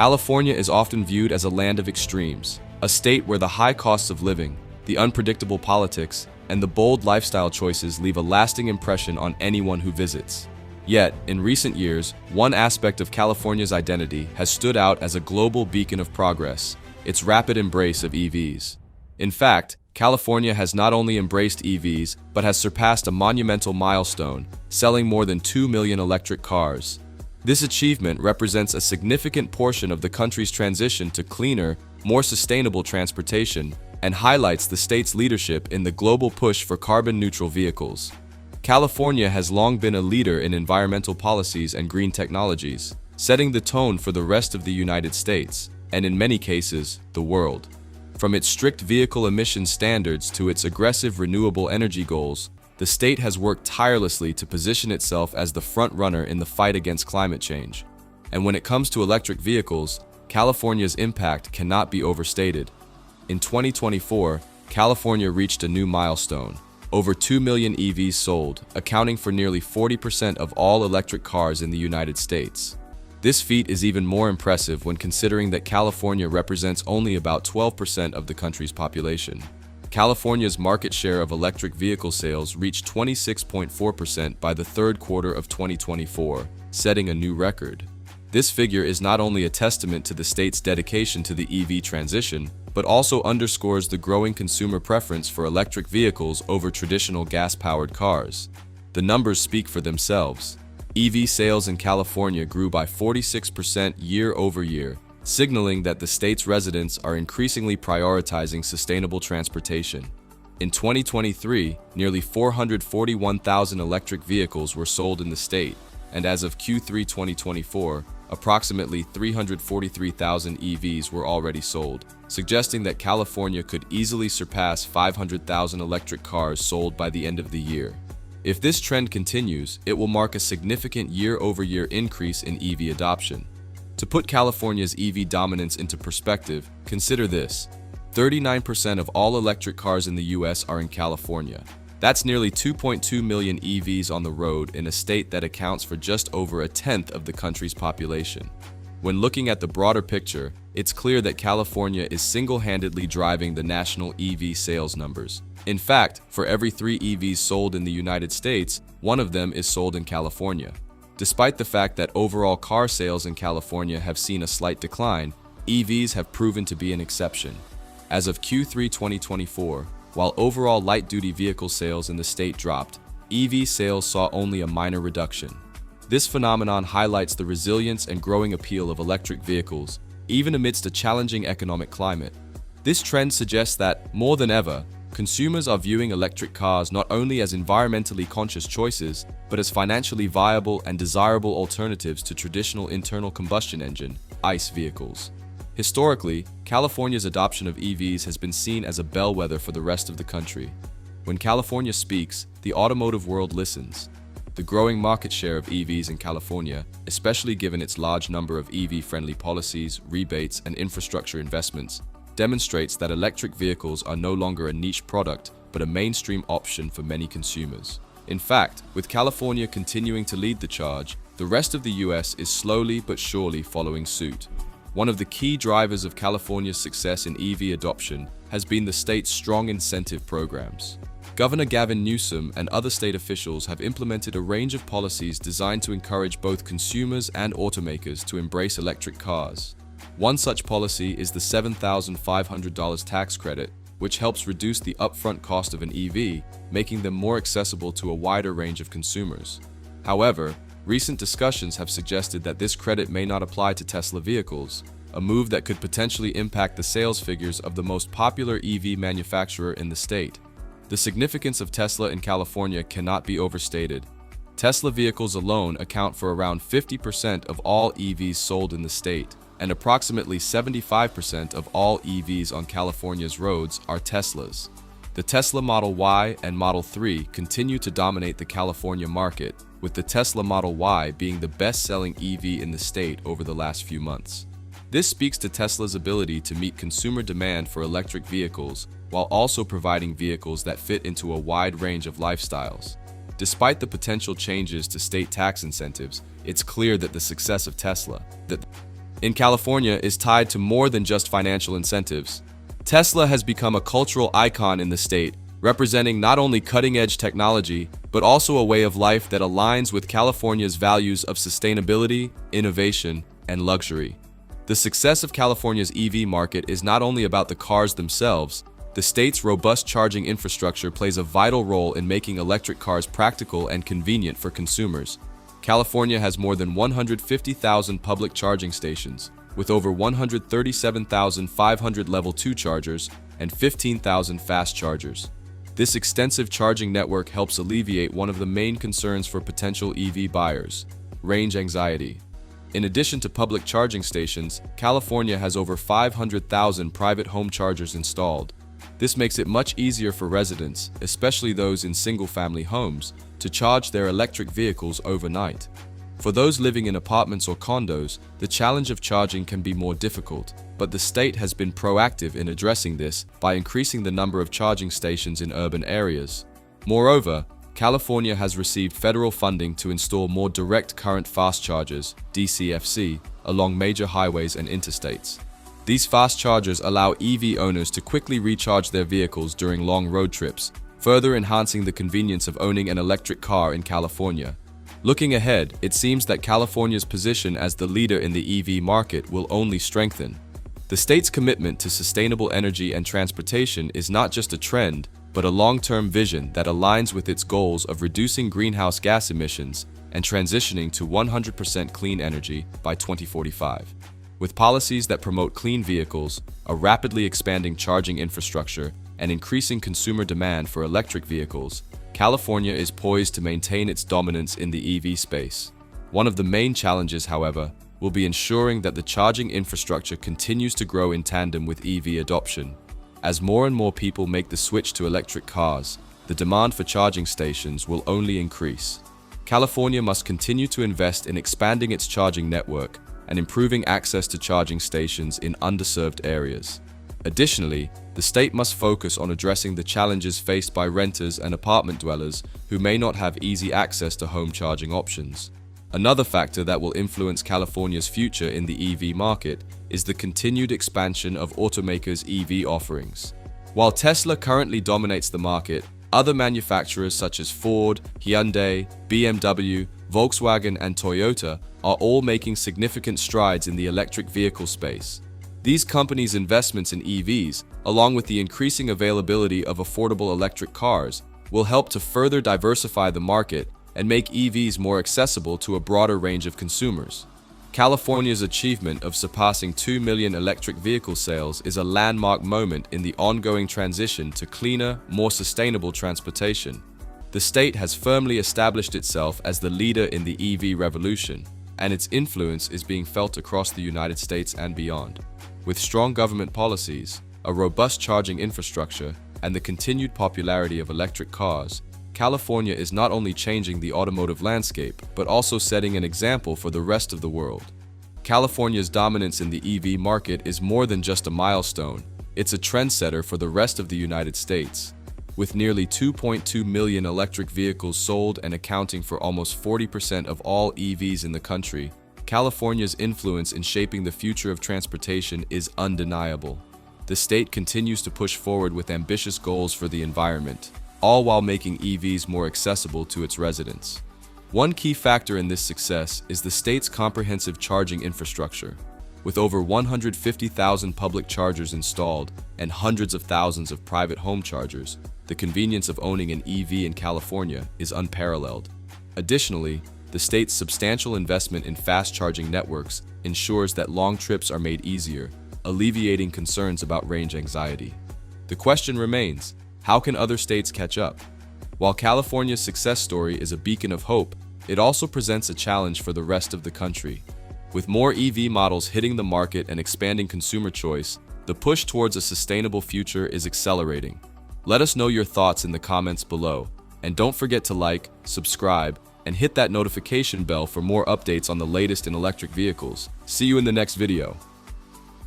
California is often viewed as a land of extremes, a state where the high costs of living, the unpredictable politics, and the bold lifestyle choices leave a lasting impression on anyone who visits. Yet, in recent years, one aspect of California's identity has stood out as a global beacon of progress: its rapid embrace of EVs. In fact, California has not only embraced EVs, but has surpassed a monumental milestone, selling more than 2 million electric cars. This achievement represents a significant portion of the country's transition to cleaner, more sustainable transportation, and highlights the state's leadership in the global push for carbon-neutral vehicles. California has long been a leader in environmental policies and green technologies, setting the tone for the rest of the United States, and in many cases, the world. From its strict vehicle emissions standards to its aggressive renewable energy goals, the state has worked tirelessly to position itself as the front-runner in the fight against climate change. And when it comes to electric vehicles, California's impact cannot be overstated. In 2024, California reached a new milestone: over 2 million EVs sold, accounting for nearly 40% of all electric cars in the United States. This feat is even more impressive when considering that California represents only about 12% of the country's population. California's market share of electric vehicle sales reached 26.4% by the third quarter of 2024, setting a new record. This figure is not only a testament to the state's dedication to the EV transition, but also underscores the growing consumer preference for electric vehicles over traditional gas-powered cars. The numbers speak for themselves. EV sales in California grew by 46% year over year, signaling that the state's residents are increasingly prioritizing sustainable transportation. In 2023, nearly 441,000 electric vehicles were sold in the state, and as of Q3 2024, approximately 343,000 EVs were already sold, suggesting that California could easily surpass 500,000 electric cars sold by the end of the year. If this trend continues, it will mark a significant year-over-year increase in EV adoption. To put California's EV dominance into perspective, consider this: 39% of all electric cars in the US are in California. That's nearly 2.2 million EVs on the road in a state that accounts for just over a tenth of the country's population. When looking at the broader picture, it's clear that California is single-handedly driving the national EV sales numbers. In fact, for every 3 EVs sold in the United States, 1 of them is sold in California. Despite the fact that overall car sales in California have seen a slight decline, EVs have proven to be an exception. As of Q3 2024, while overall light-duty vehicle sales in the state dropped, EV sales saw only a minor reduction. This phenomenon highlights the resilience and growing appeal of electric vehicles, even amidst a challenging economic climate. This trend suggests that, more than ever, consumers are viewing electric cars not only as environmentally conscious choices, but as financially viable and desirable alternatives to traditional internal combustion engine (ICE) vehicles. Historically, California's adoption of EVs has been seen as a bellwether for the rest of the country. When California speaks, the automotive world listens. The growing market share of EVs in California, especially given its large number of EV-friendly policies, rebates, and infrastructure investments, demonstrates that electric vehicles are no longer a niche product, but a mainstream option for many consumers. In fact, with California continuing to lead the charge, the rest of the US is slowly but surely following suit. One of the key drivers of California's success in EV adoption has been the state's strong incentive programs. Governor Gavin Newsom and other state officials have implemented a range of policies designed to encourage both consumers and automakers to embrace electric cars. One such policy is the $7,500 tax credit, which helps reduce the upfront cost of an EV, making them more accessible to a wider range of consumers. However, recent discussions have suggested that this credit may not apply to Tesla vehicles, a move that could potentially impact the sales figures of the most popular EV manufacturer in the state. The significance of Tesla in California cannot be overstated. Tesla vehicles alone account for around 50% of all EVs sold in the state, and approximately 75% of all EVs on California's roads are Teslas. The Tesla Model Y and Model 3 continue to dominate the California market, with the Tesla Model Y being the best-selling EV in the state over the last few months. This speaks to Tesla's ability to meet consumer demand for electric vehicles while also providing vehicles that fit into a wide range of lifestyles. Despite the potential changes to state tax incentives, it's clear that the success of Tesla, in California is tied to more than just financial incentives. Tesla has become a cultural icon in the state, representing not only cutting-edge technology, but also a way of life that aligns with California's values of sustainability, innovation, and luxury. The success of California's EV market is not only about the cars themselves. The state's robust charging infrastructure plays a vital role in making electric cars practical and convenient for consumers. California has more than 150,000 public charging stations, with over 137,500 Level 2 chargers and 15,000 fast chargers. This extensive charging network helps alleviate one of the main concerns for potential EV buyers: range anxiety. In addition to public charging stations, California has over 500,000 private home chargers installed. This makes it much easier for residents, especially those in single-family homes, to charge their electric vehicles overnight. For those living in apartments or condos, the challenge of charging can be more difficult, but the state has been proactive in addressing this by increasing the number of charging stations in urban areas. Moreover, California has received federal funding to install more direct current fast chargers, DCFC, along major highways and interstates. These fast chargers allow EV owners to quickly recharge their vehicles during long road trips, further enhancing the convenience of owning an electric car in California. Looking ahead, it seems that California's position as the leader in the EV market will only strengthen. The state's commitment to sustainable energy and transportation is not just a trend, but a long-term vision that aligns with its goals of reducing greenhouse gas emissions and transitioning to 100% clean energy by 2045. With policies that promote clean vehicles, a rapidly expanding charging infrastructure, and increasing consumer demand for electric vehicles, California is poised to maintain its dominance in the EV space. One of the main challenges, however, will be ensuring that the charging infrastructure continues to grow in tandem with EV adoption. As more and more people make the switch to electric cars, the demand for charging stations will only increase. California must continue to invest in expanding its charging network and improving access to charging stations in underserved areas. Additionally, the state must focus on addressing the challenges faced by renters and apartment dwellers who may not have easy access to home charging options. Another factor that will influence California's future in the EV market is the continued expansion of automakers' EV offerings. While Tesla currently dominates the market, other manufacturers such as Ford, Hyundai, BMW, Volkswagen, and Toyota are all making significant strides in the electric vehicle space. These companies' investments in EVs, along with the increasing availability of affordable electric cars, will help to further diversify the market and make EVs more accessible to a broader range of consumers. California's achievement of surpassing 2 million electric vehicle sales is a landmark moment in the ongoing transition to cleaner, more sustainable transportation. The state has firmly established itself as the leader in the EV revolution, and its influence is being felt across the United States and beyond. With strong government policies, a robust charging infrastructure, and the continued popularity of electric cars, California is not only changing the automotive landscape, but also setting an example for the rest of the world. California's dominance in the EV market is more than just a milestone, it's a trendsetter for the rest of the United States. With nearly 2.2 million electric vehicles sold and accounting for almost 40% of all EVs in the country, California's influence in shaping the future of transportation is undeniable. The state continues to push forward with ambitious goals for the environment, all while making EVs more accessible to its residents. One key factor in this success is the state's comprehensive charging infrastructure. With over 150,000 public chargers installed and hundreds of thousands of private home chargers, the convenience of owning an EV in California is unparalleled. Additionally, the state's substantial investment in fast charging networks ensures that long trips are made easier, alleviating concerns about range anxiety. The question remains, how can other states catch up? While California's success story is a beacon of hope, it also presents a challenge for the rest of the country. With more EV models hitting the market and expanding consumer choice, the push towards a sustainable future is accelerating. Let us know your thoughts in the comments below, and don't forget to like, subscribe, and hit that notification bell for more updates on the latest in electric vehicles. See you in the next video.